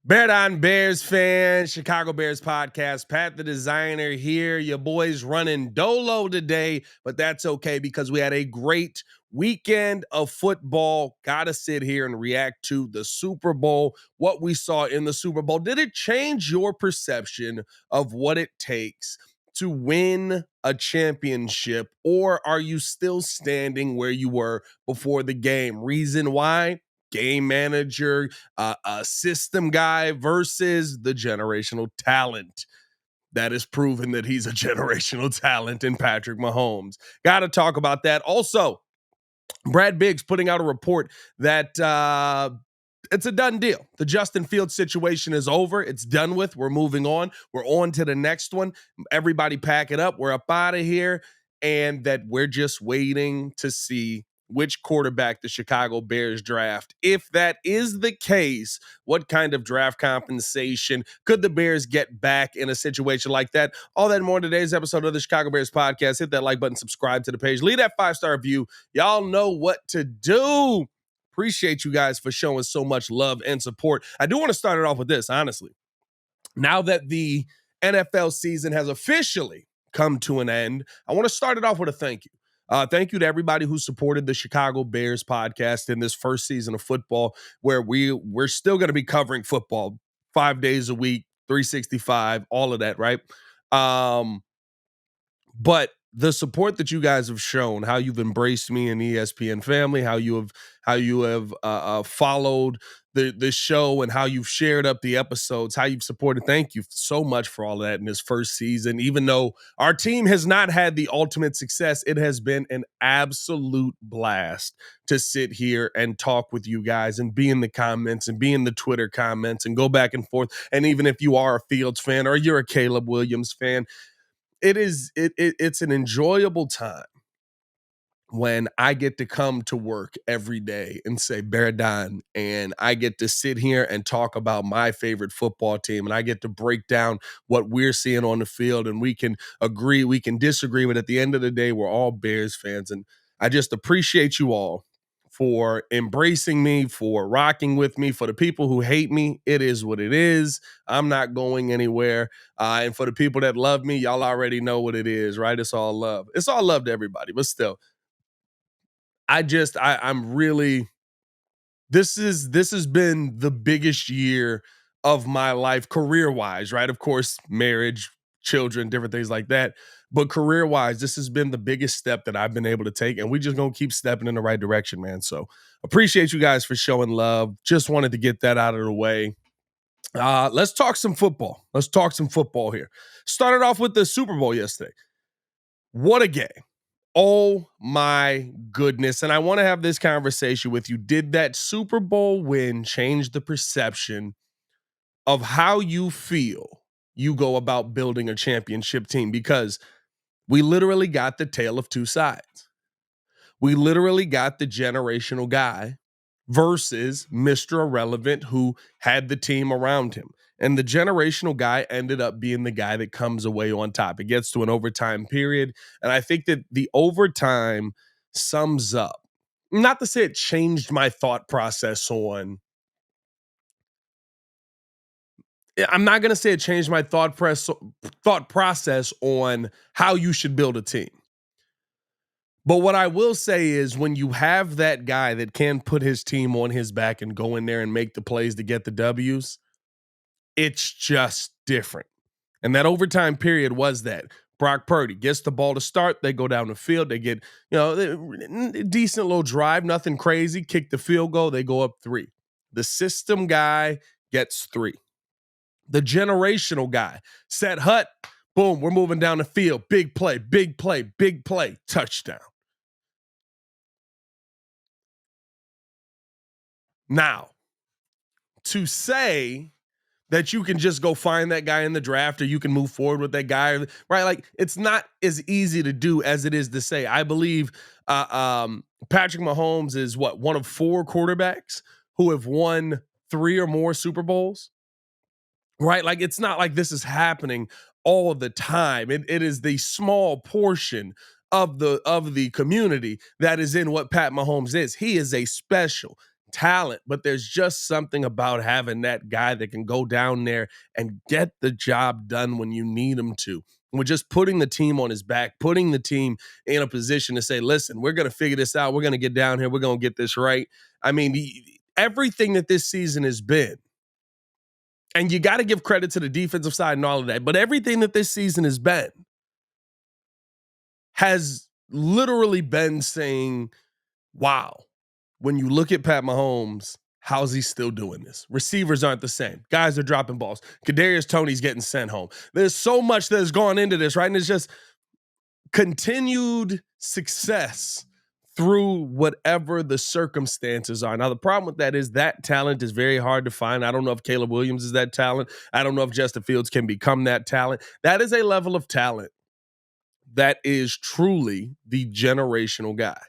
Bear Down Bears fan, Chicago Bears podcast. Pat the designer here. Your boys running dolo today, but that's okay because we had a great weekend of football. Got to sit here and react to the Super Bowl, what we saw in the Super Bowl. Did it change your perception of what it takes to win a championship, or are you still standing where you were before the game? Reason why? Game manager, a system guy versus the generational talent that has proven that he's a generational talent in Patrick Mahomes. Got to talk about that. Also, Brad Biggs putting out a report that it's a done deal. The Justin Fields situation is over. It's done with. We're moving on. We're on to the next one. Everybody pack it up. We're up out of here. And that we're just waiting to see which quarterback the Chicago Bears draft. If that is the case, what kind of draft compensation could the Bears get back in a situation like that? All that and more in today's episode of the Chicago Bears podcast. Hit that like button, subscribe to the page, leave that 5-star review. Y'all know what to do. Appreciate you guys for showing so much love and support. I do want to start it off with this, honestly. Now that the NFL season has officially come to an end, I want to start it off with a thank you. Thank you to everybody who supported the Chicago Bears podcast in this first season of football, where we're still going to be covering football 5 days a week, 365, all of that, right? But the support that you guys have shown, how you've embraced me in the ESPN family, how you have followed the show, and how you've shared up the episodes, how you've supported. Thank you so much for all of that in this first season. Even though our team has not had the ultimate success, it has been an absolute blast to sit here and talk with you guys and be in the comments and be in the Twitter comments and go back and forth. And even if you are a Fields fan or you're a Caleb Williams fan, it's an enjoyable time when I get to come to work every day and say Bear Down, and I get to sit here and talk about my favorite football team, and I get to break down what we're seeing on the field, and we can agree, we can disagree, but at the end of the day, we're all Bears fans, and I just appreciate you all for embracing me, for rocking with me. For the people who hate me, it is what it is. I'm not going anywhere. And for the people that love me, y'all already know what it is, right? It's all love. It's all love to everybody. But still, I'm really, this has been the biggest year of my life career-wise, right? Of course, marriage, children, different things like that. But career-wise, this has been the biggest step that I've been able to take, and we just gonna keep stepping in the right direction, man. So appreciate you guys for showing love. Just wanted to get that out of the way. Let's talk some football. Let's talk some football here. Started off with the Super Bowl yesterday. What a game. Oh my goodness. And I want to have this conversation with you. Did that Super Bowl win change the perception of how you feel you go about building a championship team? Because we literally got the tale of two sides. We literally got the generational guy versus Mr. Irrelevant who had the team around him. And the generational guy ended up being the guy that comes away on top. It gets to an overtime period. And I think that the overtime sums up, not to say it changed my thought process on, I'm not going to say it changed my thought process on how you should build a team. But what I will say is when you have that guy that can put his team on his back and go in there and make the plays to get the W's, it's just different. And that overtime period was that. Brock Purdy gets the ball to start. They go down the field. They get, decent little drive, nothing crazy. Kick the field goal. They go up 3. The system guy gets 3. The generational guy, set hut, boom, we're moving down the field. Big play, big play, big play, touchdown. Now, to say that you can just go find that guy in the draft or you can move forward with that guy, right? Like, it's not as easy to do as it is to say. I believe Patrick Mahomes is one of 4 quarterbacks who have won 3 or more Super Bowls, right? Like, it's not like this is happening all of the time. It is the small portion of the community that is in what Pat Mahomes is. He is a special, talent, but there's just something about having that guy that can go down there and get the job done when you need him to. We're just putting the team on his back, putting the team in a position to say, listen, we're going to figure this out. We're going to get down here. We're going to get this right. I mean, everything that this season has been, and you got to give credit to the defensive side and all of that, but everything that this season has literally been saying, wow, when you look at Pat Mahomes, how's he still doing this? Receivers aren't the same. Guys are dropping balls. Kadarius Toney's getting sent home. There's so much that has gone into this, right? And it's just continued success through whatever the circumstances are. Now, the problem with that is that talent is very hard to find. I don't know if Caleb Williams is that talent. I don't know if Justin Fields can become that talent. That is a level of talent that is truly the generational guy.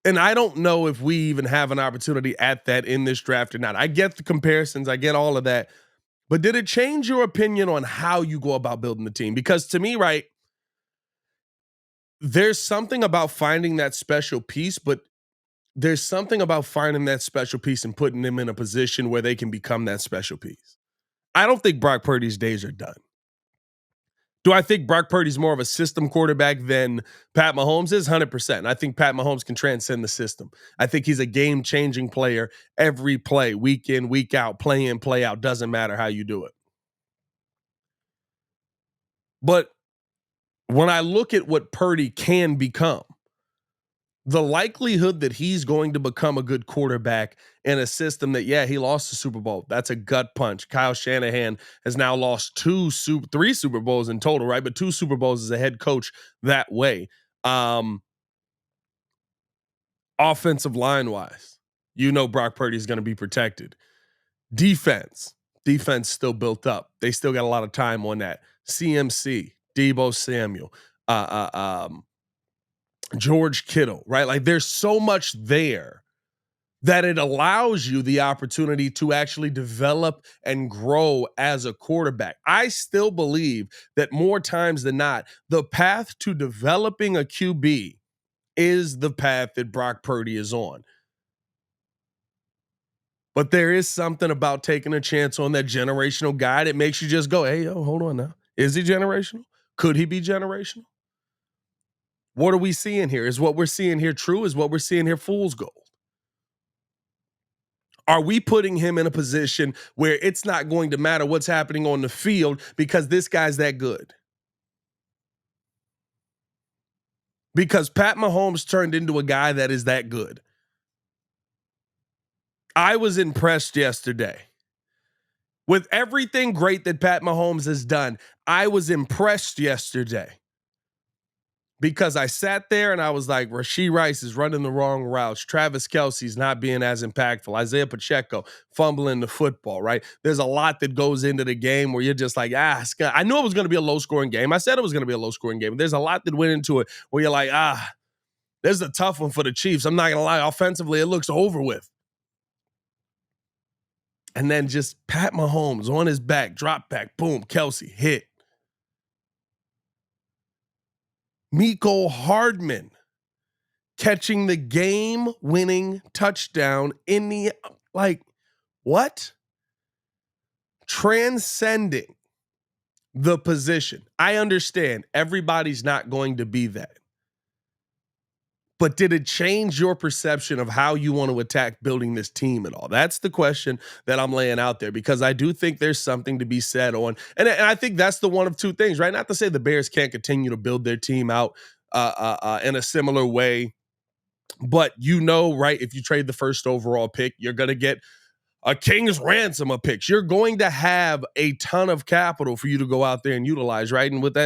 And I don't know if we even have an opportunity at that in this draft or not. I get the comparisons. I get all of that. But did it change your opinion on how you go about building the team? Because to me, right, there's something about finding that special piece, but there's something about finding that special piece and putting them in a position where they can become that special piece. I don't think Brock Purdy's days are done. Do I think Brock Purdy's more of a system quarterback than Pat Mahomes is? 100%. I think Pat Mahomes can transcend the system. I think he's a game-changing player every play, week in, week out, play in, play out. Doesn't matter how you do it. But when I look at what Purdy can become, the likelihood that he's going to become a good quarterback in a system that, yeah, he lost the Super Bowl. That's a gut punch. Kyle Shanahan has now lost three Super Bowls in total, right? But 2 Super Bowls as a head coach that way. Offensive line wise, Brock Purdy is going to be protected. Defense still built up. They still got a lot of time on that. CMC, Deebo Samuel, George Kittle, right? Like there's so much there that it allows you the opportunity to actually develop and grow as a quarterback. I still believe that more times than not, the path to developing a QB is the path that Brock Purdy is on. But there is something about taking a chance on that generational guy that makes you just go, hey, yo, hold on now. Is he generational? Could he be generational? What are we seeing here? Is what we're seeing here true? Is what we're seeing here fool's gold? Are we putting him in a position where it's not going to matter what's happening on the field because this guy's that good? Because Pat Mahomes turned into a guy that is that good. I was impressed yesterday. With everything great that Pat Mahomes has done, I was impressed yesterday. Because I sat there and I was like, Rashee Rice is running the wrong routes. Travis Kelce's not being as impactful. Isaiah Pacheco fumbling the football, right? There's a lot that goes into the game where you're just like, I knew it was going to be a low-scoring game. I said it was going to be a low-scoring game. There's a lot that went into it where you're like, there's a tough one for the Chiefs. I'm not going to lie. Offensively, it looks over with. And then just Pat Mahomes on his back, drop back, boom, Kelce, hit. Mecole Hardman catching the game-winning touchdown in the, what? Transcending the position. I understand everybody's not going to be that. But did it change your perception of how you want to attack building this team at all? That's the question that I'm laying out there, because I do think there's something to be said on, and I think that's the one of two things, right? Not to say the Bears can't continue to build their team out in a similar way, but right, if you trade the first overall pick, you're going to get a king's ransom of picks. You're going to have a ton of capital for you to go out there and utilize, right? And with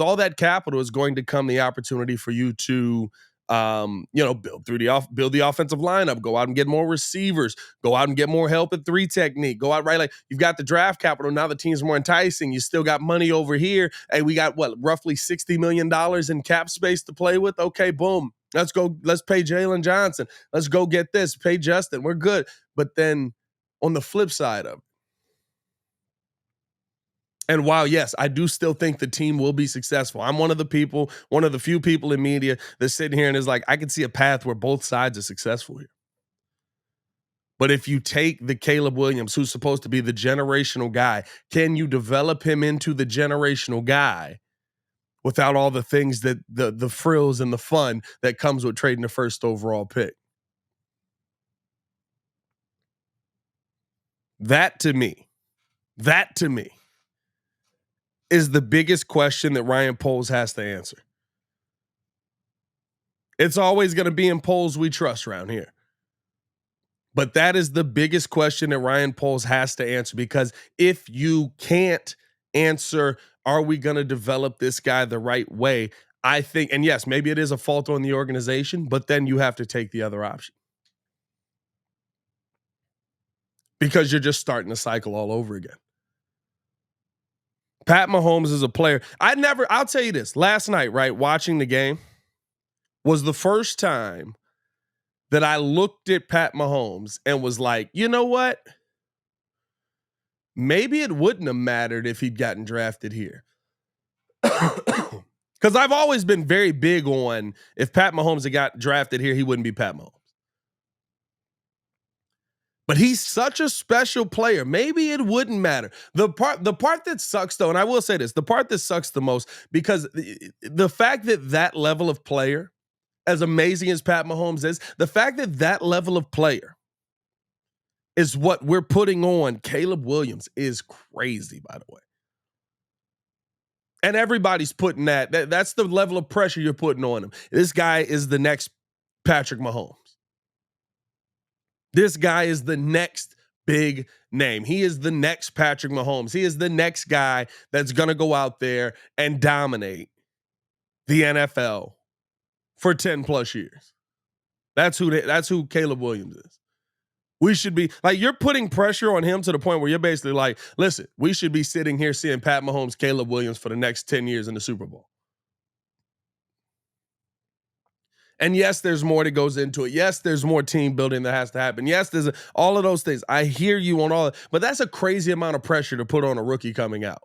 all that capital is going to come the opportunity for you to build the offensive lineup, go out and get more receivers, go out and get more help at 3 technique, go out, right? Like you've got the draft capital. Now the team's more enticing. You still got money over here. Hey, we got roughly $60 million in cap space to play with. Okay, boom. Let's go. Let's pay Jalen Johnson. Let's go get this. Pay Justin. We're good. But then on the flip side of it, And while, yes, I do still think the team will be successful, I'm one of the few people in media that's sitting here and is like, I can see a path where both sides are successful here. But if you take the Caleb Williams, who's supposed to be the generational guy, can you develop him into the generational guy without all the things that the frills and the fun that comes with trading the first overall pick? That to me is the biggest question that Ryan Poles has to answer. It's always going to be in Poles we trust around here. But that is the biggest question that Ryan Poles has to answer, because if you can't answer, are we going to develop this guy the right way? I think, and yes, maybe it is a fault on the organization, but then you have to take the other option, because you're just starting the cycle all over again. Pat Mahomes is a player. I'll tell you this, last night, right, watching the game was the first time that I looked at Pat Mahomes and was like, you know what? Maybe it wouldn't have mattered if he'd gotten drafted here. Because I've always been very big on, if Pat Mahomes had got drafted here, he wouldn't be Pat Mahomes. But he's such a special player. Maybe it wouldn't matter. The part that sucks, though, and I will say this, the part that sucks the most, because the fact that that level of player, as amazing as Pat Mahomes is, the fact that that level of player is what we're putting on Caleb Williams is crazy, by the way. And everybody's putting that's the level of pressure you're putting on him. This guy is the next Patrick Mahomes. This guy is the next big name. He is the next Patrick Mahomes. He is the next guy that's going to go out there and dominate the NFL for 10 plus years. That's who Caleb Williams is. We should be like, you're putting pressure on him to the point where you're basically like, listen, we should be sitting here seeing Pat Mahomes, Caleb Williams for the next 10 years in the Super Bowl. And yes, there's more that goes into it. Yes, there's more team building that has to happen. Yes, there's all of those things. I hear you on all, but that's a crazy amount of pressure to put on a rookie coming out.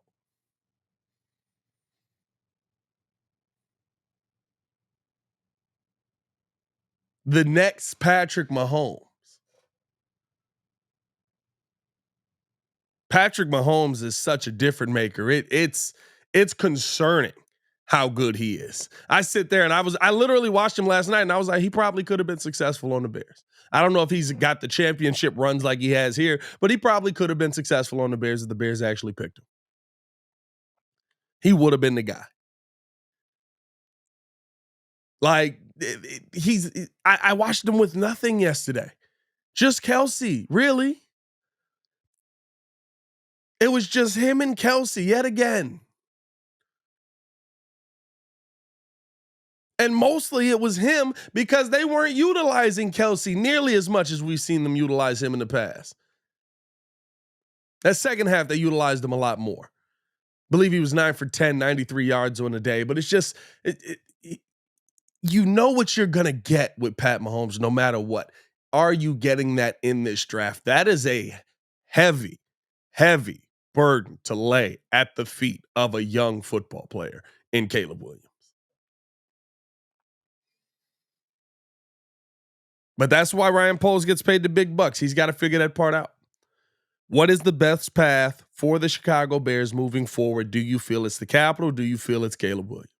The next Patrick Mahomes. Patrick Mahomes is such a difference maker. It's concerning how good he is. I sit there and I literally watched him last night and I was like, he probably could have been successful on the Bears. I don't know if he's got the championship runs like he has here, but he probably could have been successful on the Bears if the Bears actually picked him. He would have been the guy. Like, I watched him with nothing yesterday. Just Kelsey, really. It was just him and Kelsey yet again. And mostly it was him because they weren't utilizing Kelsey nearly as much as we've seen them utilize him in the past. That second half, they utilized him a lot more. I believe he was 9 for 10, 93 yards on the day. But it's just, you know what you're going to get with Pat Mahomes no matter what. Are you getting that in this draft? That is a heavy, heavy burden to lay at the feet of a young football player in Caleb Williams. But that's why Ryan Poles gets paid the big bucks. He's got to figure that part out. What is the best path for the Chicago Bears moving forward? Do you feel it's the capital? Do you feel it's Caleb Williams?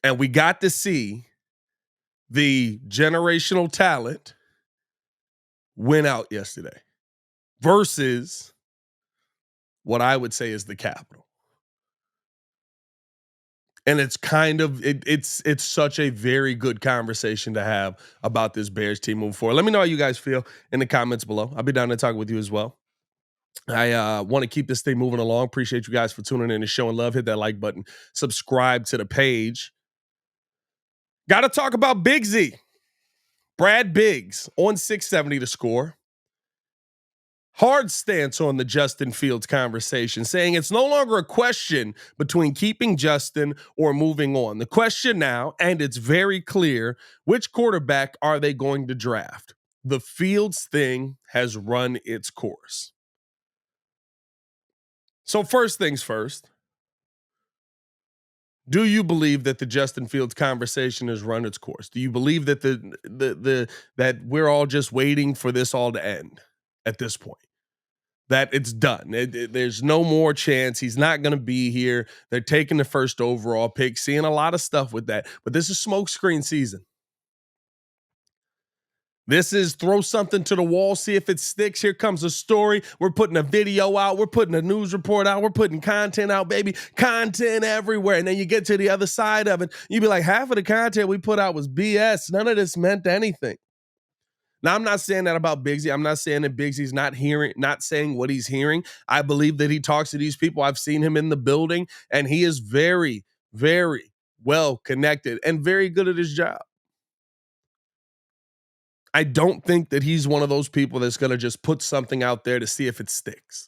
And we got to see the generational talent win out yesterday versus what I would say is the capital. And it's kind of it's such a very good conversation to have about this Bears team moving forward. Let me know how you guys feel in the comments below. I'll be down to talk with you as well. I want to keep this thing moving along. Appreciate you guys for tuning in and showing love. Hit that like button. Subscribe to the page. Got to talk about Big Z. Brad Biggs on 670 to score. Hard stance on the Justin Fields conversation, saying it's no longer a question between keeping Justin or moving on. The question now, and it's very clear, which quarterback are they going to draft? The Fields thing has run its course. So first things first, do you believe that the Justin Fields conversation has run its course? Do you believe that that we're all just waiting for this all to end at this point? That it's done. There's no more chance. He's not going to be here. They're taking the first overall pick, seeing a lot of stuff with that. But this is smokescreen season. This is throw something to the wall, see if it sticks. Here comes a story. We're putting a video out. We're putting a news report out. We're putting content out, baby. Content everywhere. And then you get to the other side of it. You be like, half of the content we put out was BS. None of this meant anything. Now, I'm not saying that about Bigsy. I'm not saying that Bigsy's not saying what he's hearing. I believe that he talks to these people. I've seen him in the building, and he is very, very well connected and very good at his job. I don't think that he's one of those people that's going to just put something out there to see if it sticks.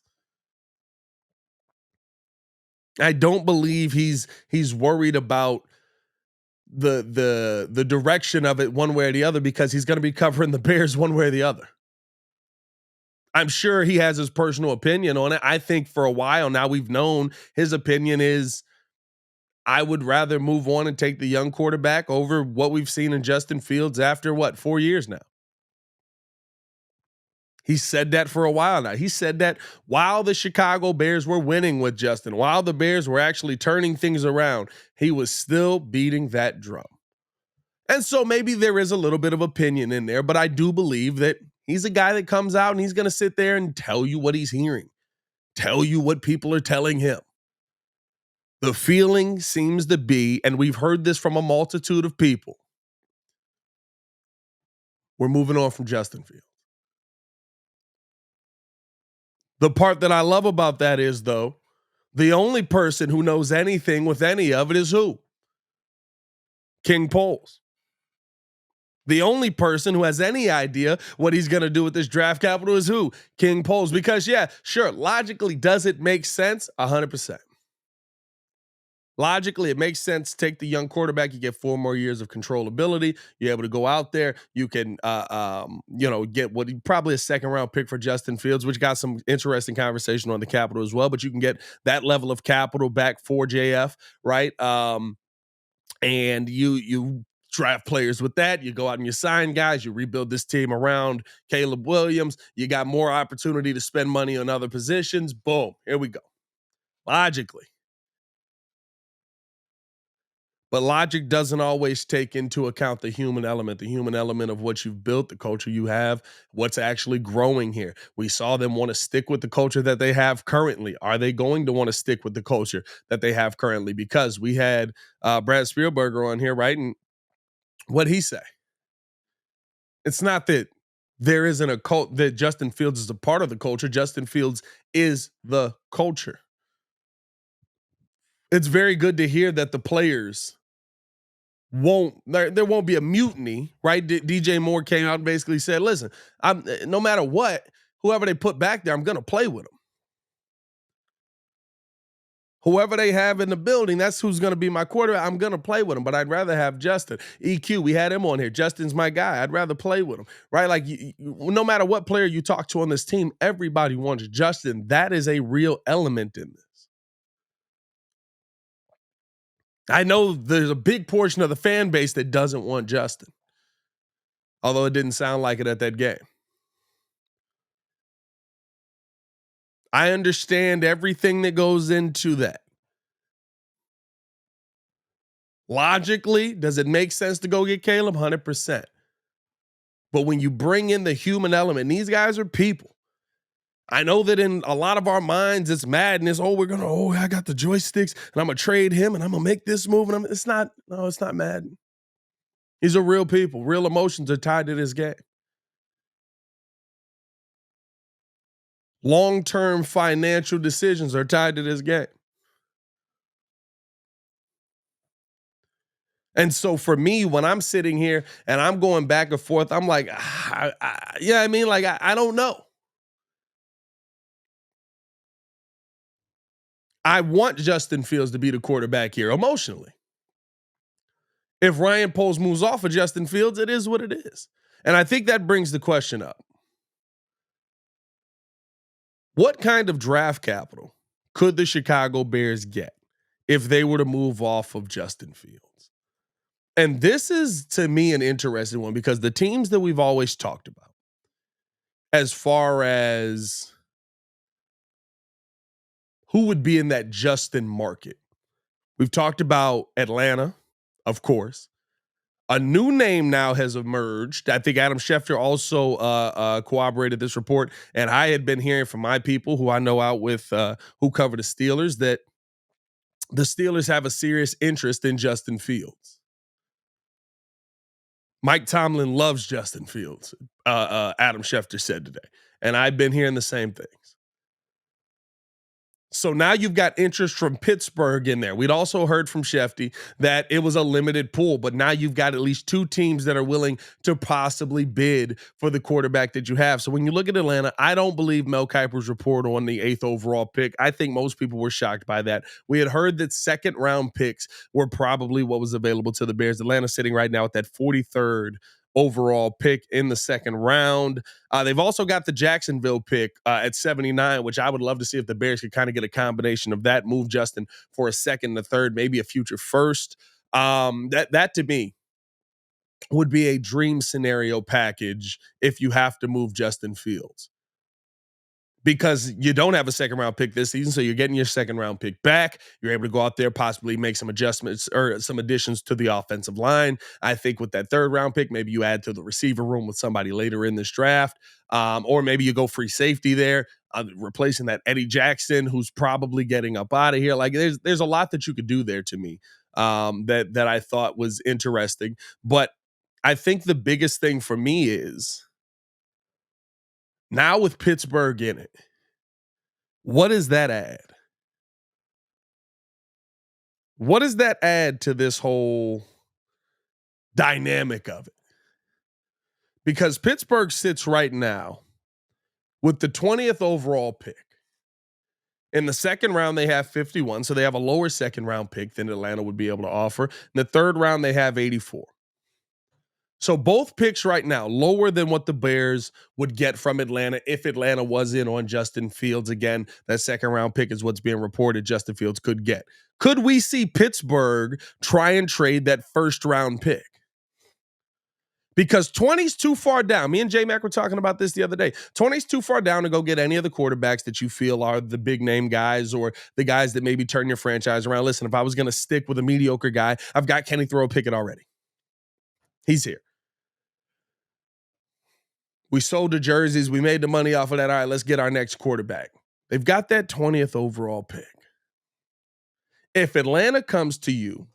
I don't believe he's worried about the direction of it one way or the other, because he's going to be covering the Bears one way or the other. I'm sure he has his personal opinion on it. I think for a while now we've known his opinion is, I would rather move on and take the young quarterback over what we've seen in Justin Fields after 4 years now. He said that for a while now. He said that while the Chicago Bears were winning with Justin, while the Bears were actually turning things around, he was still beating that drum. And so maybe there is a little bit of opinion in there, but I do believe that he's a guy that comes out and he's going to sit there and tell you what he's hearing, tell you what people are telling him. The feeling seems to be, and we've heard this from a multitude of people, we're moving on from Justin Fields. The part that I love about that is, though, the only person who knows anything with any of it is who? King Poles. The only person who has any idea what he's going to do with this draft capital is who? King Poles. Because, yeah, sure, logically, does it make sense? 100%. Logically, it makes sense. Take the young quarterback. You get 4 more years of controllability. You're able to go out there. You can, get probably a second-round pick for Justin Fields, which got some interesting conversation on the capital as well. But you can get that level of capital back for JF, right? And you draft players with that. You go out and you sign guys. You rebuild this team around Caleb Williams. You got more opportunity to spend money on other positions. Boom. Here we go. Logically. But logic doesn't always take into account the human element of what you've built, the culture you have, what's actually growing here. We saw them want to stick with the culture that they have currently. Are they going to want to stick with the culture that they have currently? Because we had Brad Spielberger on here, right? And what'd he say? It's not that there isn't a cult, that Justin Fields is a part of the culture. Justin Fields is the culture. It's very good to hear that the players there won't be a mutiny, right? DJ Moore came out and basically said, listen, I'm no matter what, whoever they put back there, I'm going to play with them. Whoever they have in the building, that's who's going to be my quarterback. I'm going to play with him, but I'd rather have Justin. EQ, we had him on here. Justin's my guy. I'd rather play with him, right? Like, no matter what player you talk to on this team, everybody wants Justin. That is a real element in this. I know there's a big portion of the fan base that doesn't want Justin, although it didn't sound like it at that game. I understand everything that goes into that. Logically, does it make sense to go get Caleb? 100%. But when you bring in the human element, these guys are people. I know that in a lot of our minds, it's madness. I got the joysticks and I'm going to trade him and I'm going to make this move. And it's not Madden. These are real people. Real emotions are tied to this game. Long-term financial decisions are tied to this game. And so for me, when I'm sitting here and I'm going back and forth, I'm like, I don't know. I want Justin Fields to be the quarterback here emotionally. If Ryan Poles moves off of Justin Fields, it is what it is. And I think that brings the question up. What kind of draft capital could the Chicago Bears get if they were to move off of Justin Fields? And this is, to me, an interesting one because the teams that we've always talked about, as far as who would be in that Justin market, we've talked about Atlanta, of course. A new name now has emerged. I think Adam Schefter also corroborated this report, and I had been hearing from my people who I know out with who cover the Steelers that the Steelers have a serious interest in Justin Fields. Mike Tomlin loves Justin Fields, Adam Schefter said today, and I've been hearing the same things. So now you've got interest from Pittsburgh in there. We'd also heard from Shefty that it was a limited pool, but now you've got at least two teams that are willing to possibly bid for the quarterback that you have. So when you look at Atlanta, I don't believe Mel Kiper's report on the 8th overall pick. I think most people were shocked by that. We had heard that second round picks were probably what was available to the Bears. Atlanta sitting right now at that 43rd overall pick in the second round. They've also got the Jacksonville pick at 79, which I would love to see if the Bears could kind of get a combination of that, move Justin for a second, a third, maybe a future first. That to me would be a dream scenario package if you have to move Justin Fields. Because you don't have a second round pick this season, so you're getting your second round pick back. You're able to go out there, possibly make some adjustments or some additions to the offensive line. I think with that third round pick, maybe you add to the receiver room with somebody later in this draft, or maybe you go free safety there, replacing that Eddie Jackson, who's probably getting up out of here. Like there's a lot that you could do there to me that I thought was interesting. But I think the biggest thing for me is, now with Pittsburgh in it, what does that add? What does that add to this whole dynamic of it? Because Pittsburgh sits right now with the 20th overall pick. In the second round, they have 51, so they have a lower second round pick than Atlanta would be able to offer. In the third round, they have 84. So both picks right now lower than what the Bears would get from Atlanta if Atlanta was in on Justin Fields. Again, that second round pick is what's being reported Justin Fields could get. Could we see Pittsburgh try and trade that first round pick? Because 20's too far down. Me and J-Mac were talking about this the other day. 20's too far down to go get any of the quarterbacks that you feel are the big name guys or the guys that maybe turn your franchise around. Listen, if I was going to stick with a mediocre guy, I've got Kenny Throw Pickett already. He's here. We sold the jerseys. We made the money off of that. All right, let's get our next quarterback. They've got that 20th overall pick. If Atlanta comes to you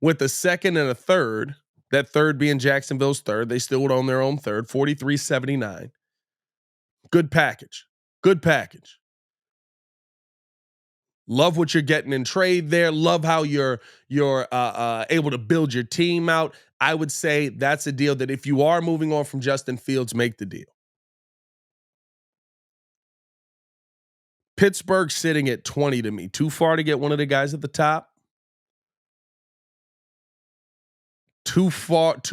with a second and a third, that third being Jacksonville's third, they still would own their own third, 43.79. Good package. Good package. Love what you're getting in trade there. Love how you're able to build your team out. I would say that's a deal that if you are moving on from Justin Fields, make the deal. Pittsburgh sitting at 20 to me. Too far to get one of the guys at the top. Too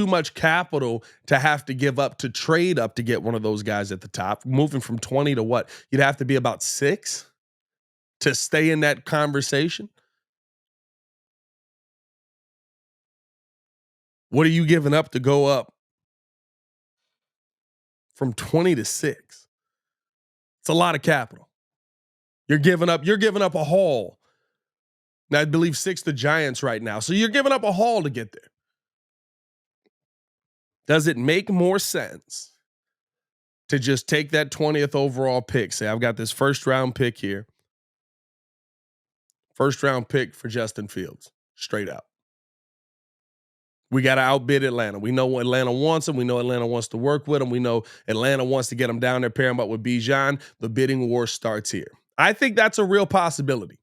much capital to have to give up to trade up to get one of those guys at the top. Moving from 20 to what? You'd have to be about 6 to stay in that conversation. What are you giving up to go up from 20 to 6? It's a lot of capital. You're giving up a haul. Now, I believe 6 the Giants right now. So you're giving up a haul to get there. Does it make more sense to just take that 20th overall pick? Say, I've got this first round pick here. First round pick for Justin Fields. Straight out. We got to outbid Atlanta. We know Atlanta wants him. We know Atlanta wants to work with him. We know Atlanta wants to get him down there, pair him up with Bijan. The bidding war starts here. I think that's a real possibility.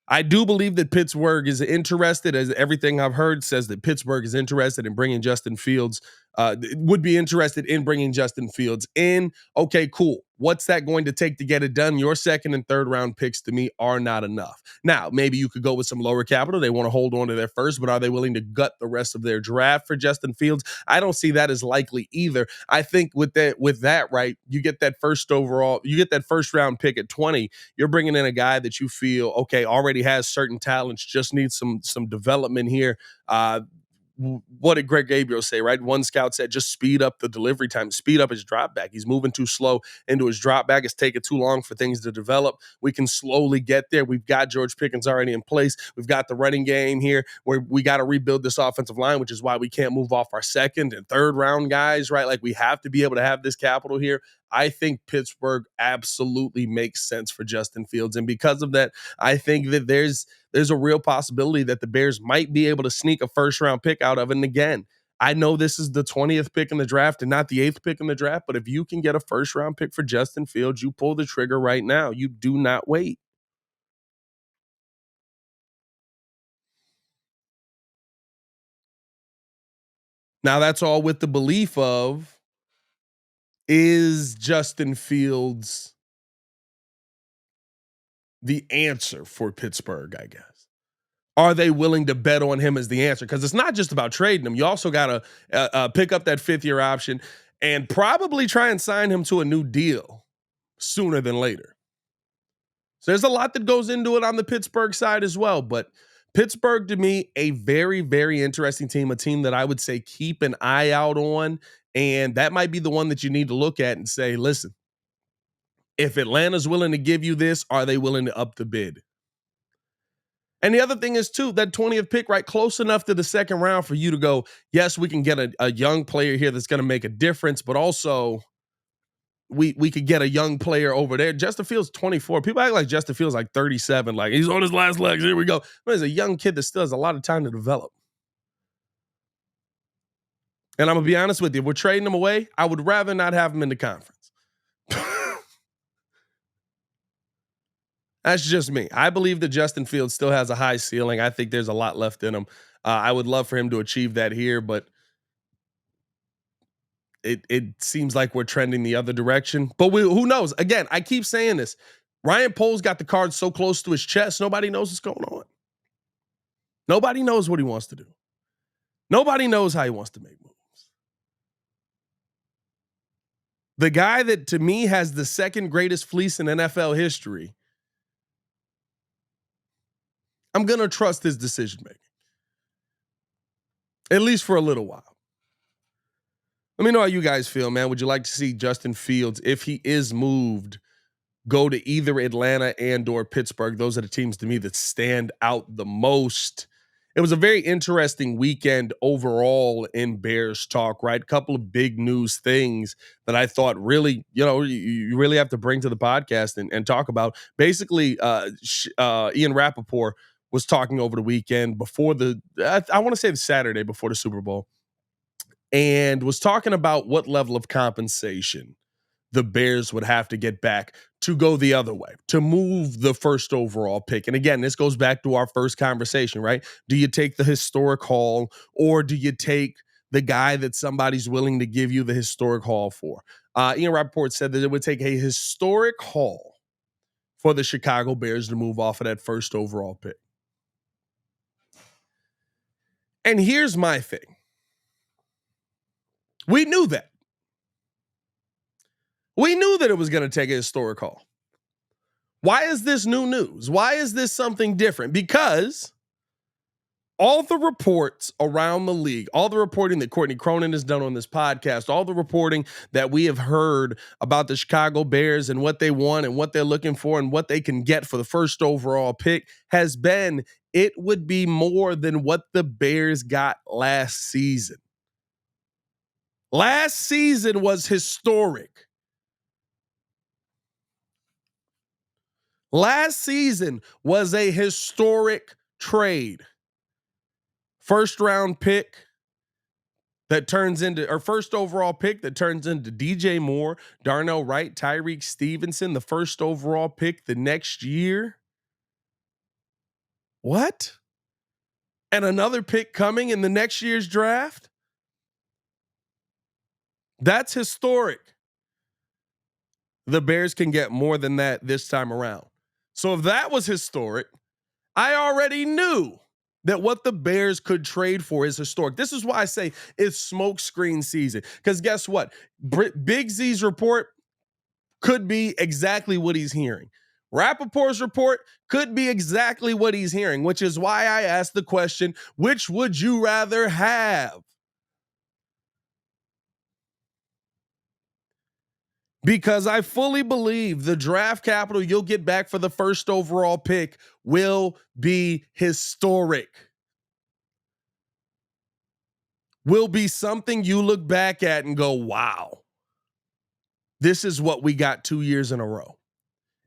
I do believe that Pittsburgh is interested, as everything I've heard says that Pittsburgh is interested in bringing Justin Fields would be interested in bringing Justin Fields in. Okay, cool. What's that going to take to get it done? Your second and third round picks to me are not enough. Now, maybe you could go with some lower capital. They want to hold on to their first, but are they willing to gut the rest of their draft for Justin Fields? I don't see that as likely either. I think with that, right, you get that first overall, you get that first round pick at 20. You're bringing in a guy that you feel, okay, already has certain talents, just needs some development here. What did Greg Gabriel say, right? One scout said, just speed up the delivery time, speed up his drop back. He's moving too slow into his drop back. It's taking too long for things to develop. We can slowly get there. We've got George Pickens already in place. We've got the running game here where we got to rebuild this offensive line, which is why we can't move off our second and third round guys, right? Like we have to be able to have this capital here. I think Pittsburgh absolutely makes sense for Justin Fields. And because of that, I think that there's a real possibility that the Bears might be able to sneak a first round pick out of it. And again, I know this is the 20th pick in the draft and not the 8th pick in the draft, but if you can get a first round pick for Justin Fields, you pull the trigger right now. You do not wait. Now, that's all with the belief of, is Justin Fields the answer for Pittsburgh, I guess? Are they willing to bet on him as the answer? Because it's not just about trading him. You also got to pick up that fifth-year option and probably try and sign him to a new deal sooner than later. So there's a lot that goes into it on the Pittsburgh side as well. But Pittsburgh, to me, a very, very interesting team, a team that I would say keep an eye out on. And that might be the one that you need to look at and say, listen, if Atlanta's willing to give you this, are they willing to up the bid? And the other thing is, too, that 20th pick, right, close enough to the second round for you to go, yes, we can get a young player here that's going to make a difference, but also we could get a young player over there. Justin Fields, 24. People act like Justin Fields like 37, like he's on his last legs. Here we go. But he's a young kid that still has a lot of time to develop. And I'm going to be honest with you, if we're trading him away, I would rather not have him in the conference. That's just me. I believe that Justin Fields still has a high ceiling. I think there's a lot left in him. I would love for him to achieve that here, but it seems like we're trending the other direction. But who knows? Again, I keep saying this. Ryan Poles got the cards so close to his chest, nobody knows what's going on. Nobody knows what he wants to do. Nobody knows how he wants to make moves. The guy that, to me, has the second greatest fleece in NFL history, I'm going to trust his decision making, at least for a little while. Let me know how you guys feel, man. Would you like to see Justin Fields, if he is moved, go to either Atlanta and or Pittsburgh? Those are the teams to me that stand out the most. It was a very interesting weekend overall in Bears talk, right? A couple of big news things that I thought really, you really have to bring to the podcast and talk about. Basically, Ian Rapport was talking over the weekend before I want to say the Saturday before the Super Bowl, and was talking about what level of compensation the Bears would have to get back to go the other way, to move the first overall pick. And again, this goes back to our first conversation, right? Do you take the historic haul, or do you take the guy that somebody's willing to give you the historic haul for? Ian Rapport said that it would take a historic haul for the Chicago Bears to move off of that first overall pick. And here's my thing. We knew that. We knew that it was going to take a historic haul. Why is this new news? Why is this something different? Because all the reports around the league, all the reporting that Courtney Cronin has done on this podcast, all the reporting that we have heard about the Chicago Bears and what they want and what they're looking for and what they can get for the first overall pick has been, it would be more than what the Bears got last season. Last season was historic. Last season was a historic trade. First round pick that turns into, or first overall pick that turns into DJ Moore, Darnell Wright, Tyreek Stevenson, the first overall pick the next year. What? And another pick coming in the next year's draft? That's historic. The Bears can get more than that this time around. So if that was historic, I already knew that what the Bears could trade for is historic. This is why I say it's smokescreen season. Because guess what? Big Z's report could be exactly what he's hearing. Rappaport's report could be exactly what he's hearing, which is why I asked the question, which would you rather have? Because I fully believe the draft capital you'll get back for the first overall pick will be historic. Will be something you look back at and go, wow, this is what we got 2 years in a row.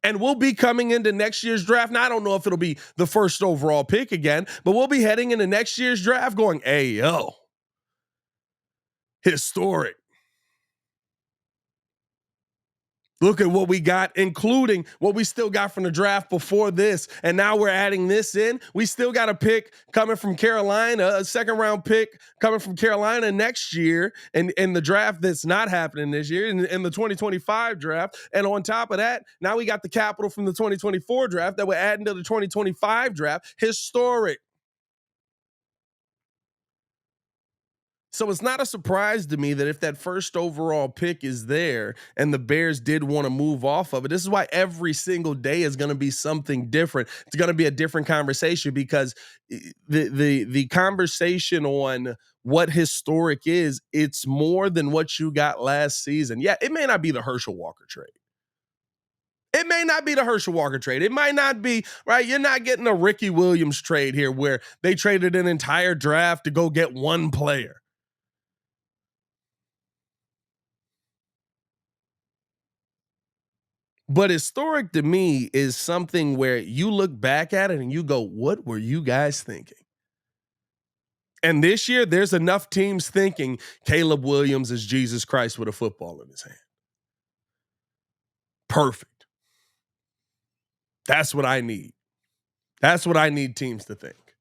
And we'll be coming into next year's draft. Now, I don't know if it'll be the first overall pick again, but we'll be heading into next year's draft going, hey, yo, historic. Look at what we got, including what we still got from the draft before this. And now we're adding this in. We still got a pick coming from Carolina, a second round pick coming from Carolina next year in the draft that's not happening this year, in the 2025 draft. And on top of that, now we got the capital from the 2024 draft that we're adding to the 2025 draft. Historic. So it's not a surprise to me that if that first overall pick is there and the Bears did want to move off of it, this is why every single day is going to be something different. It's going to be a different conversation because the conversation on what historic is, it's more than what you got last season. Yeah, it may not be the Herschel Walker trade. It may not be the Herschel Walker trade. It might not be, right? You're not getting a Ricky Williams trade here where they traded an entire draft to go get one player. But historic to me is something where you look back at it and you go, what were you guys thinking? And this year, there's enough teams thinking Caleb Williams is Jesus Christ with a football in his hand. Perfect. That's what I need. That's what I need teams to think.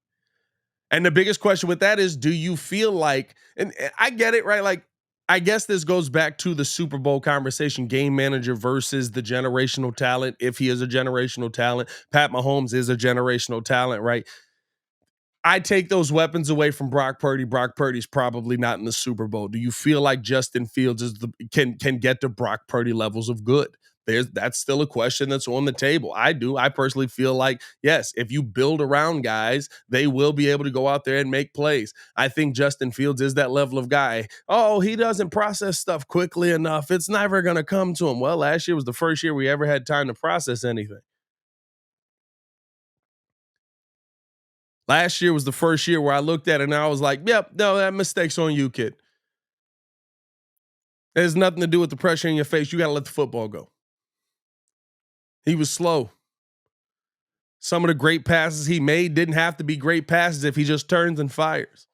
And the biggest question with that is, do you feel like, and I get it, right? Like, I guess this goes back to the Super Bowl conversation, game manager versus the generational talent. If he is a generational talent, Pat Mahomes is a generational talent, right? I take those weapons away from Brock Purdy. Brock Purdy's probably not in the Super Bowl. Do you feel like Justin Fields can get to Brock Purdy levels of good? That's still a question that's on the table. I do. I personally feel like, yes, if you build around guys, they will be able to go out there and make plays. I think Justin Fields is that level of guy. Oh, he doesn't process stuff quickly enough. It's never going to come to him. Well, last year was the first year we ever had time to process anything. Last year was the first year where I looked at it and I was like, yep, no, that mistake's on you, kid. It has nothing to do with the pressure in your face. You got to let the football go. He was slow. Some of the great passes he made didn't have to be great passes if he just turns and fires.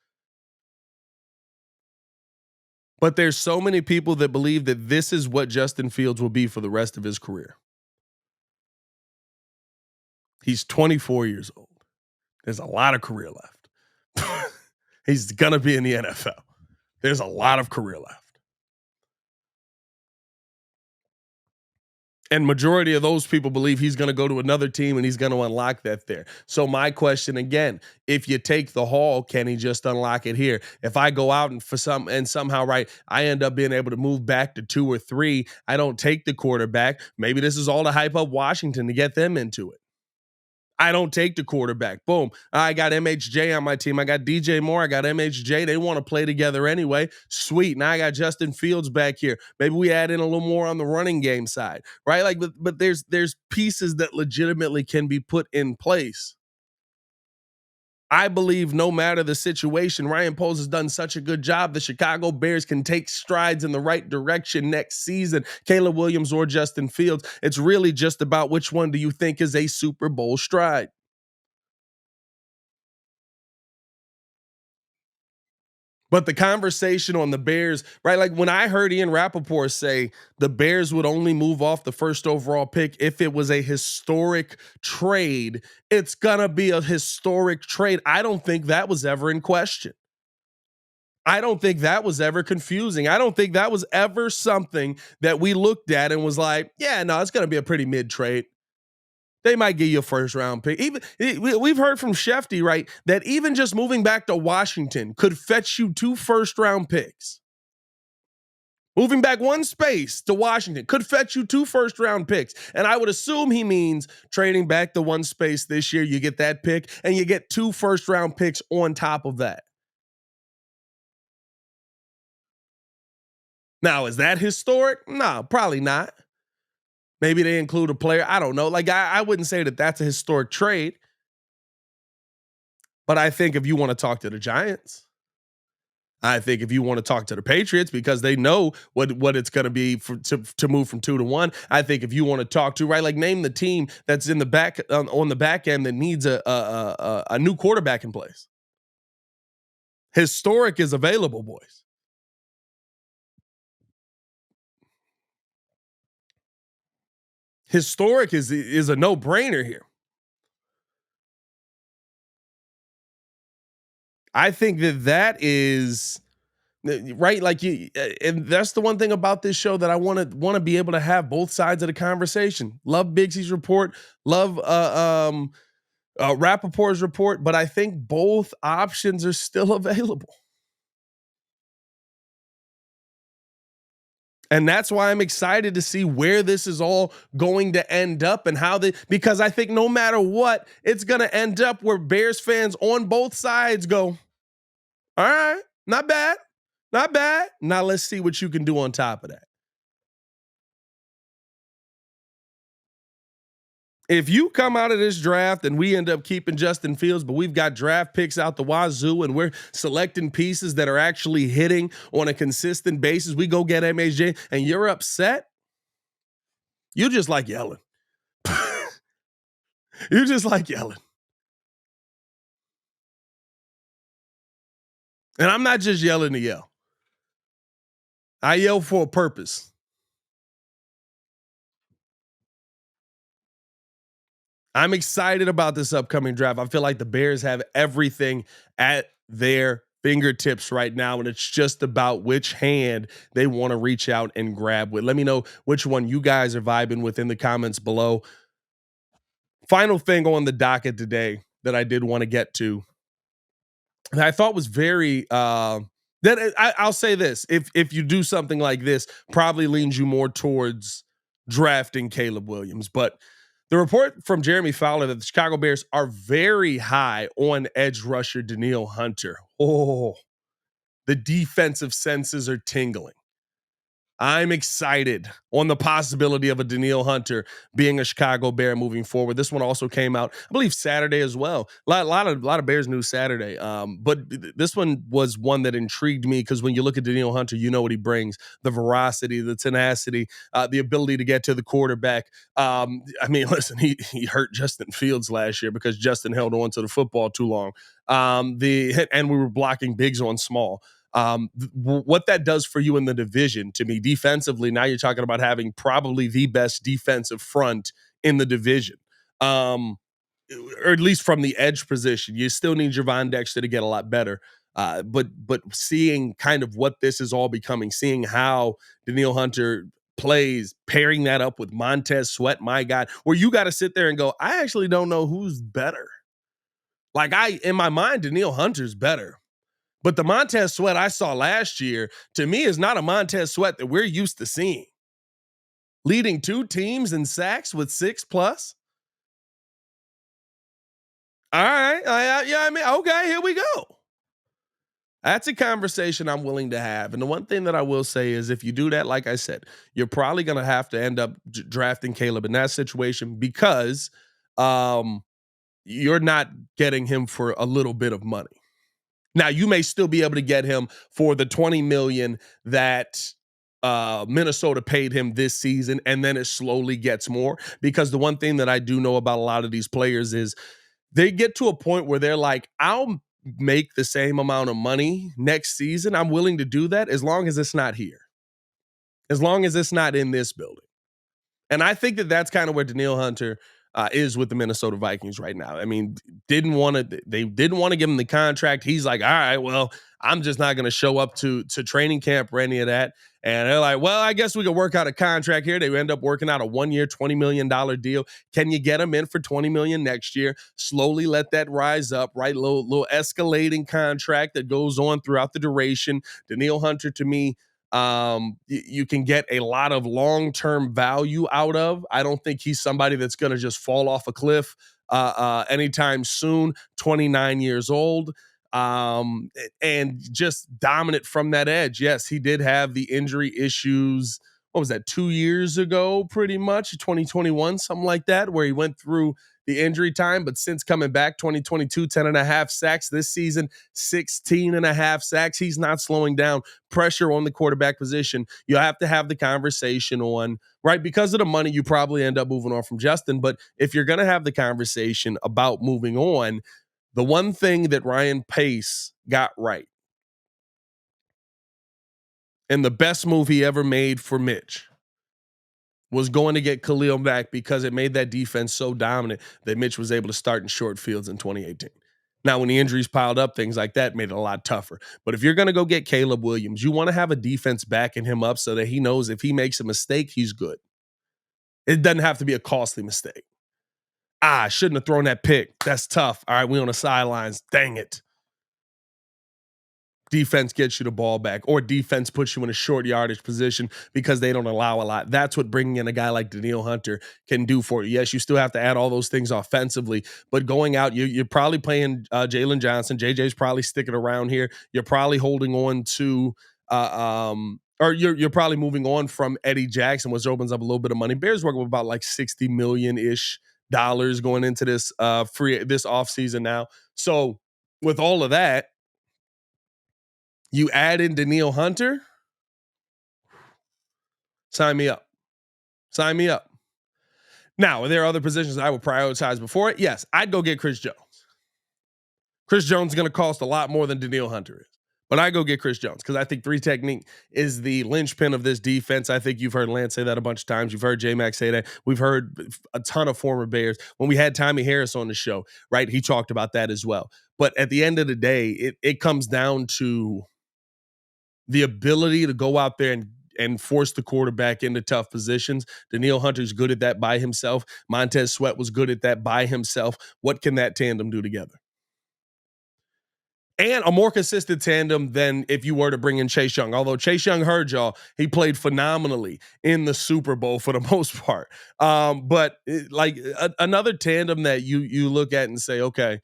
But there's so many people that believe that this is what Justin Fields will be for the rest of his career. He's 24 years old. There's a lot of career left. He's going to be in the NFL. There's a lot of career left. And majority of those people believe he's going to go to another team and he's going to unlock that there. So my question again, if you take the haul, can he just unlock it here? If I go out and somehow, right, I end up being able to move back to 2 or 3, I don't take the quarterback. Maybe this is all to hype up Washington to get them into it. I don't take the quarterback. Boom. I got MHJ on my team. I got DJ Moore. I got MHJ. They want to play together anyway. Sweet. Now I got Justin Fields back here. Maybe we add in a little more on the running game side, right? Like, but there's pieces that legitimately can be put in place. I believe no matter the situation, Ryan Poles has done such a good job. The Chicago Bears can take strides in the right direction next season. Caleb Williams or Justin Fields. It's really just about which one do you think is a Super Bowl stride. But the conversation on the Bears, right? Like when I heard Ian Rappaport say the Bears would only move off the first overall pick if it was a historic trade, it's going to be a historic trade. I don't think that was ever in question. I don't think that was ever confusing. I don't think that was ever something that we looked at and was like, yeah, no, it's going to be a pretty mid trade. They might give you a first round pick. Even we've heard from Shefty, right, that even just moving back to Washington could fetch you 2 first round picks. Moving back one space to Washington could fetch you 2 first round picks. And I would assume he means trading back the one space this year. You get that pick and you get 2 first round picks on top of that. Now, is that historic? No, probably not. Maybe they include a player. I don't know. Like, I wouldn't say that that's a historic trade. But I think if you want to talk to the Giants, I think if you want to talk to the Patriots because they know what it's going to be to move from 2 to 1. I think if you want to talk to, right, like name the team that's in the back on the back end that needs a new quarterback in place. Historic is available, boys. Historic is a no-brainer here. I think that is right. Like you, and that's the one thing about this show that I want to be able to have both sides of the conversation. Love Biggsy's report, love Rappaport's report, but I think both options are still available. And that's why I'm excited to see where this is all going to end up and how because I think no matter what, it's going to end up where Bears fans on both sides go, all right, not bad, not bad. Now let's see what you can do on top of that. If you come out of this draft and we end up keeping Justin Fields, but we've got draft picks out the wazoo and we're selecting pieces that are actually hitting on a consistent basis, we go get MHJ and you're upset, you just like yelling. You just like yelling. And I'm not just yelling to yell. I yell for a purpose. I'm excited about this upcoming draft. I feel like the Bears have everything at their fingertips right now, and it's just about which hand they want to reach out and grab with. Let me know which one you guys are vibing with in the comments below. Final thing on the docket today that I did want to get to that I thought was very I'll say this. If you do something like this, probably leans you more towards drafting Caleb Williams. But the report from Jeremy Fowler that the Chicago Bears are very high on edge rusher Danielle Hunter. Oh, the defensive senses are tingling. I'm excited on the possibility of a Danielle Hunter being a Chicago Bear moving forward. This one also came out, I believe, Saturday as well. A lot of Bears news Saturday. But this one was one that intrigued me because when you look at Danielle Hunter, you know what he brings: the veracity, the tenacity, the ability to get to the quarterback. I mean, listen, he hurt Justin Fields last year because Justin held on to the football too long. And we were blocking bigs on small. What that does for you in the division, to me, defensively, now you're talking about having probably the best defensive front in the division. Or at least from the edge position. You still need Javon Dexter to get a lot better. But seeing kind of what this is all becoming, seeing how Danielle Hunter plays, pairing that up with Montez Sweat, my God, where you got to sit there and go, I actually don't know who's better. Like in my mind, Danielle Hunter's better. But the Montez Sweat I saw last year, to me, is not a Montez Sweat that we're used to seeing. Leading 2 teams in sacks with 6+. All right. I mean, okay, here we go. That's a conversation I'm willing to have. And the one thing that I will say is if you do that, like I said, you're probably going to have to end up drafting Caleb in that situation because you're not getting him for a little bit of money. Now, you may still be able to get him for the $20 million that Minnesota paid him this season, and then it slowly gets more. Because the one thing that I do know about a lot of these players is they get to a point where they're like, I'll make the same amount of money next season. I'm willing to do that as long as it's not here, as long as it's not in this building. And I think that that's kind of where Danielle Hunter is with the Minnesota Vikings right now. I mean, they didn't want to give him the contract. He's like, all right, well, I'm just not going to show up to training camp or any of that. And they're like, well, I guess we could work out a contract here. They end up working out a 1-year, $20 million deal. Can you get him in for $20 million next year? Slowly let that rise up, right? Little escalating contract that goes on throughout the duration. Danielle Hunter, to me, you can get a lot of long-term value out of. I don't think he's somebody that's going to just fall off a cliff anytime soon. 29 years old. And just dominant from that edge. Yes, he did have the injury issues. What was that, 2 years ago, pretty much, 2021, something like that, where he went through the injury time. But since coming back, 2022, 10 and a half sacks. This season, 16 and a half sacks. He's not slowing down. Pressure on the quarterback position. You have to have the conversation on, right? Because of the money, you probably end up moving on from Justin. But if you're going to have the conversation about moving on, the one thing that Ryan Pace got right, and the best move he ever made for Mitch, was going to get Khalil back, because it made that defense so dominant that Mitch was able to start in short fields in 2018. Now, when the injuries piled up, things like that made it a lot tougher. But if you're going to go get Caleb Williams, you want to have a defense backing him up so that he knows if he makes a mistake, he's good. It doesn't have to be a costly mistake. I shouldn't have thrown that pick. That's tough. All right, we on the sidelines. Dang it. Defense gets you the ball back, or defense puts you in a short yardage position because they don't allow a lot. That's what bringing in a guy like Danielle Hunter can do for you. Yes, you still have to add all those things offensively, but going out, you're probably playing Jalen Johnson. JJ's probably sticking around here. You're probably holding on to or you're probably moving on from Eddie Jackson, which opens up a little bit of money. Bears working with about like $60 million-ish going into this this offseason now. So with all of that, you add in Danielle Hunter, sign me up. Sign me up. Now, are there other positions I would prioritize before it? Yes, I'd go get Chris Jones. Chris Jones is going to cost a lot more than Danielle Hunter is. But I go get Chris Jones because I think 3 technique is the linchpin of this defense. I think you've heard Lance say that a bunch of times. You've heard J-Mac say that. We've heard a ton of former Bears. When we had Tommy Harris on the show, right, he talked about that as well. But at the end of the day, it comes down to the ability to go out there and force the quarterback into tough positions. Danielle Hunter's good at that by himself. Montez Sweat was good at that by himself. What can that tandem do together? And a more consistent tandem than if you were to bring in Chase Young. Although Chase Young heard y'all, he played phenomenally in the Super Bowl for the most part. But another tandem that you look at and say, okay,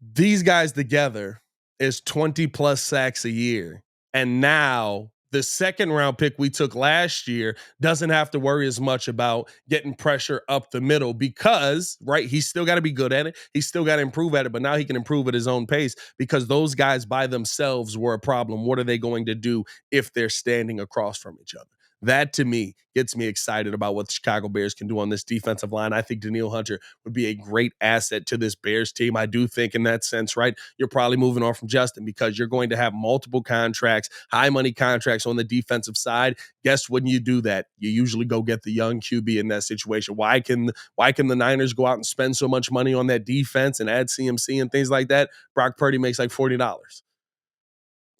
these guys together is 20 plus sacks a year. And now the second round pick we took last year doesn't have to worry as much about getting pressure up the middle because, right, he's still got to be good at it. He's still got to improve at it, but now he can improve at his own pace because those guys by themselves were a problem. What are they going to do if they're standing across from each other? That, to me, gets me excited about what the Chicago Bears can do on this defensive line. I think Danielle Hunter would be a great asset to this Bears team. I do think in that sense, right, you're probably moving on from Justin because you're going to have multiple contracts, high money contracts on the defensive side. Guess when you do that, you usually go get the young QB in that situation. Why can the Niners go out and spend so much money on that defense and add CMC and things like that? Brock Purdy makes like $40.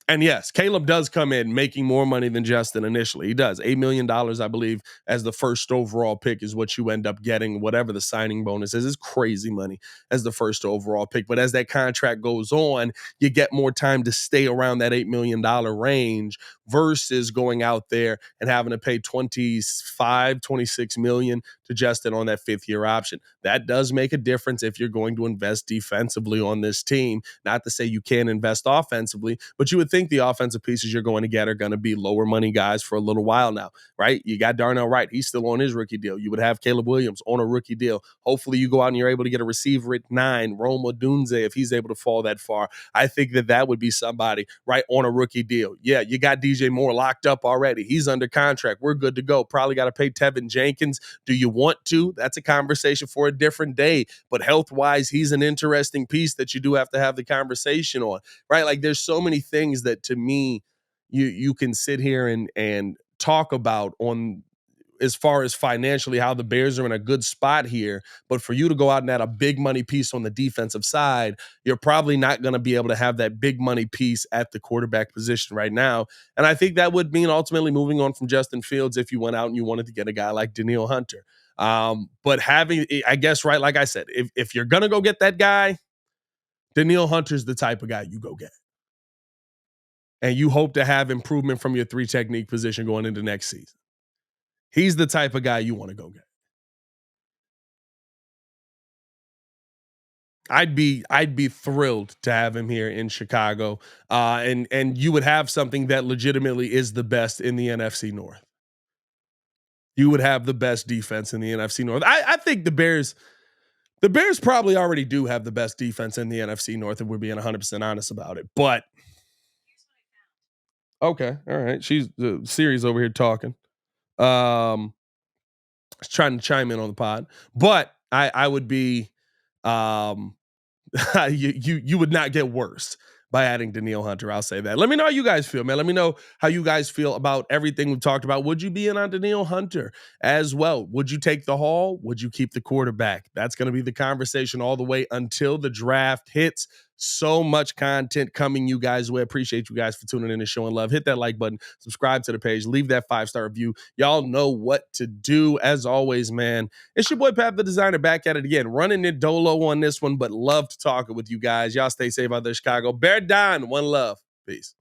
And yes, Caleb does come in making more money than Justin initially. He does. $8 million, I believe, as the first overall pick is what you end up getting, whatever the signing bonus is. It's crazy money as the first overall pick. But as that contract goes on, you get more time to stay around that $8 million range versus going out there and having to pay $26 million to Justin on that 5th-year option. That does make a difference if you're going to invest defensively on this team. Not to say you can't invest offensively, but you would think the offensive pieces you're going to get are going to be lower money guys for a little while now, right? You got Darnell Wright. He's still on his rookie deal. You would have Caleb Williams on a rookie deal. Hopefully you go out and you're able to get a receiver at 9, Rome Odunze, if he's able to fall that far. I think that would be somebody, right, on a rookie deal. Yeah, you got DJ Moore locked up already. He's under contract. We're good to go. Probably got to pay Tevin Jenkins. Do you want to? That's a conversation for a different day. But health-wise, he's an interesting piece that you do have to have the conversation on, right? Like there's so many things that to me you can sit here and talk about on as far as financially how the Bears are in a good spot here. But for you to go out and add a big money piece on the defensive side, you're probably not going to be able to have that big money piece at the quarterback position right now. And I think that would mean ultimately moving on from Justin Fields if you went out and you wanted to get a guy like Danielle Hunter. But having, I guess, right, like I said, if you're going to go get that guy, Danielle Hunter's the type of guy you go get. And you hope to have improvement from your 3 technique position going into next season. He's the type of guy you want to go get. I'd be thrilled to have him here in Chicago, and you would have something that legitimately is the best in the NFC North. You would have the best defense in the NFC North. I think the Bears probably already do have the best defense in the NFC North, if we're being 100% honest about it. But okay, all right, she's Siri's over here talking. Trying to chime in on the pod, but I would be you would not get worse by adding Danielle Hunter. I'll say that. Let me know how you guys feel, man. Let me know how you guys feel about everything we've talked about. Would you be in on Danielle Hunter as well? Would you take the haul? Would you keep the quarterback? That's going to be the conversation all the way until the draft hits. So much content coming you guys' way. Appreciate you guys for tuning in and showing love. Hit that like button, subscribe to the page, leave that 5-star review. Y'all know what to do. As always, man, it's your boy Pat the Designer back at it again, running it dolo on this one, but love to talk it with you guys. Y'all stay safe out there, Chicago. Bear down. One love. Peace.